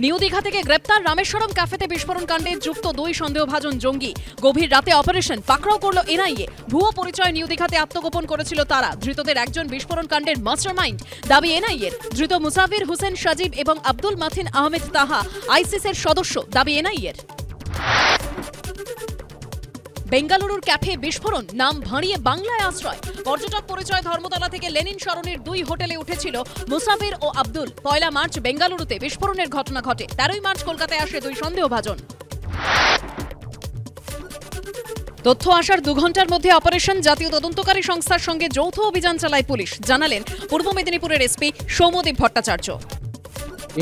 New Digha থেকে গ্রেপ্তার রামেশ্বরম ক্যাফেতে বিস্ফোরণ কাণ্ডে যুক্ত 2 সন্দেহভাজন জঙ্গি। গভীর রাতে অপারেশন পাকড়াও করল এনআইএ। ভুয়ো পরিচয় নিউ দীঘাতে আত্মগোপন করেছিল তারা। ধৃতদের একজন বিস্ফোরণ কাণ্ডের মাস্টারমাইন্ড দাবি এনআইএর। ধৃত মুসাফির হোসেন সাজিব এবং আব্দুল মাথিন আহমেদ তাহা আইসিসের সদস্য দাবি এনআইএর। বেঙ্গালুরুর ক্যাফে বিস্ফোরণ, নাম ভাঁড়িয়ে বাংলায় আশ্রয়। পর্যটক পরিচয় ধর্মতলা থেকে লেনিন সরণির 2 হোটেলে উঠেছিল মুসাফির ও আব্দুল। 1 মার্চ বেঙ্গালুরুতে বিস্ফোরণের ঘটনা ঘটে। 13 মার্চ কলকাতায় আসে 2 সন্দেহভাজন। তথ্য আসার 2 ঘন্টার মধ্যে অপারেশন জাতীয় তদন্তকারী সংস্থার সঙ্গে যৌথ অভিযান চালায় পুলিশ, জানালেন পূর্ব মেদিনীপুরের এসপি সৌম্যদীপ ভট্টাচার্য।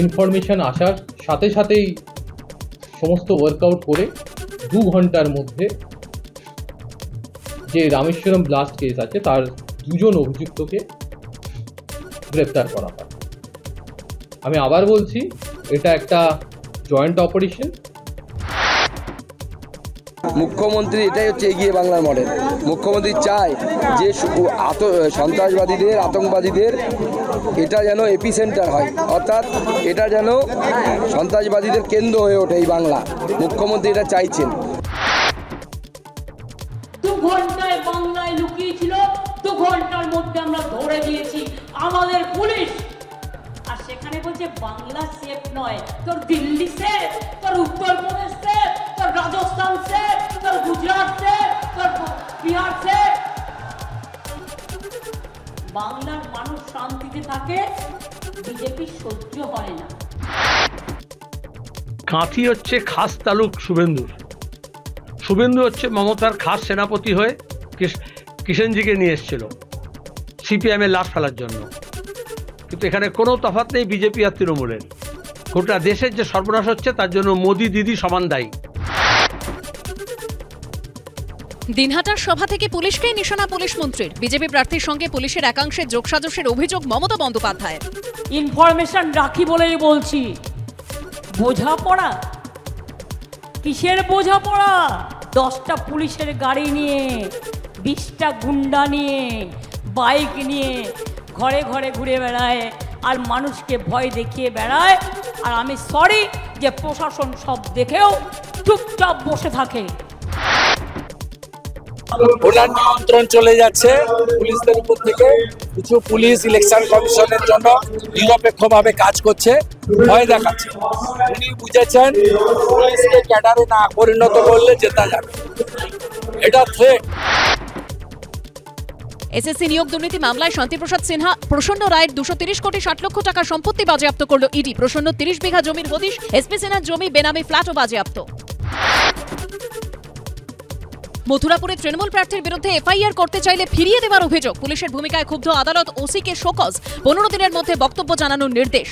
ইনফরমেশন আসার সাথে সাথেই সমস্ত ওয়ার্কআউট করে 2 ঘন্টার মধ্যে যে রামেশ্বরম ব্লাস্ট কেস আছে তার 2 জন অভিযুক্তকে গ্রেপ্তার করা হয়। আমি আবার বলছি, এটা একটা জয়েন্ট অপারেশন। মুখ্যমন্ত্রী এটাই হচ্ছে এগিয়ে বাংলার মডেল। মুখ্যমন্ত্রী চায় যে সন্ত্রাসবাদীদের, আতঙ্কবাদীদের এটা যেন এপিসেন্টার হয়, অর্থাৎ এটা যেন সন্ত্রাসবাদীদের কেন্দ্র হয়ে ওঠে এই বাংলা। মুখ্যমন্ত্রী এটা চাইছেন। 2 ঘন্টায় বাংলায় লুকিয়ে ছিল, 2 ঘন্টার মধ্যে আমরা ধরে দিয়েছি আমাদের পুলিশ। আর সেখানে বলছে বাংলা সেফ নয়, তোর দিল্লি সেফ, তোর উত্তরপ্রদেশ সেফ, তোর রাজস্থান সেফ, তোর গুজরাট সেফ, তোর বিহার সেফ। বাংলার মানুষ শান্তিতে থাকে, বিজেপি সহ্য হয় না। কাঁথি হচ্ছে খাস তালুক শুভেন্দুর। শুভেন্দু হচ্ছে মমতার খাস সেনাপতি হয়ে কিষেনজিকে নিয়ে এসেছিল সিপিএমের লাশ ফেলার জন্য। কিন্তু এখানে কোনো তফাৎ নেই বিজেপি আর তৃণমূলের। গোটা দেশের যে সর্বনাশ হচ্ছে তার জন্য মোদি দিদি সমান দায়ী। দিনহাটার সভা থেকে পুলিশকেই নিশানা পুলিশ মন্ত্রীর। বিজেপি প্রার্থীর সঙ্গে পুলিশের একাংশের যোগসাজশের অভিযোগ মমতা বন্দ্যোপাধ্যায়ের। ইনফরমেশন রাখি বলেই বলছি, বোঝাপড়া কিসের বোঝাপড়া? 10টা পুলিশের গাড়ি নিয়ে, 20টা গুন্ডা নিয়ে, বাইক নিয়ে ঘরে ঘরে ঘুরে বেড়ায় আর মানুষকে ভয় দেখিয়ে বেড়ায়। আর আমি সরি যে প্রশাসন সব দেখেও চুপচাপ বসে থাকে। ওনার নিয়ন্ত্রণ চলে যাচ্ছে পুলিশদের উপর থেকে। কিছু পুলিশ ইলেকশন কমিশনের জন্য নিরপেক্ষভাবে কাজ করছে, ভয় দেখাচ্ছে। উনি বুঝেছেন পুলিশকে ক্যাডারে না পরিণত করলে জেতা যাবে, এটা থ্রেট। এসএসসি নিয়োগ দুর্নীতি মামলায় শান্তিপ্রসাদ সিনহা প্রসন্ন রায়ের 230 কোটি 60 লক্ষ টাকা সম্পত্তি বাজেয়াপ্ত করল ইডি। প্রসন্ন 30 বিঘা জমির হদিশ, এসপি সিনহার জমি বেনামি ফ্ল্যাটও বাজেয়াপ্ত। মথুরাপুরে তৃণমূল প্রার্থীর বিরুদ্ধে এফআইআর করতে চাইলে ফিরিয়ে দেওয়ার অভিযোগ। পুলিশের ভূমিকায় ক্ষুব্ধ আদালত ওসিকে শোকজ, 15 দিনের মধ্যে বক্তব্য জানানোর নির্দেশ।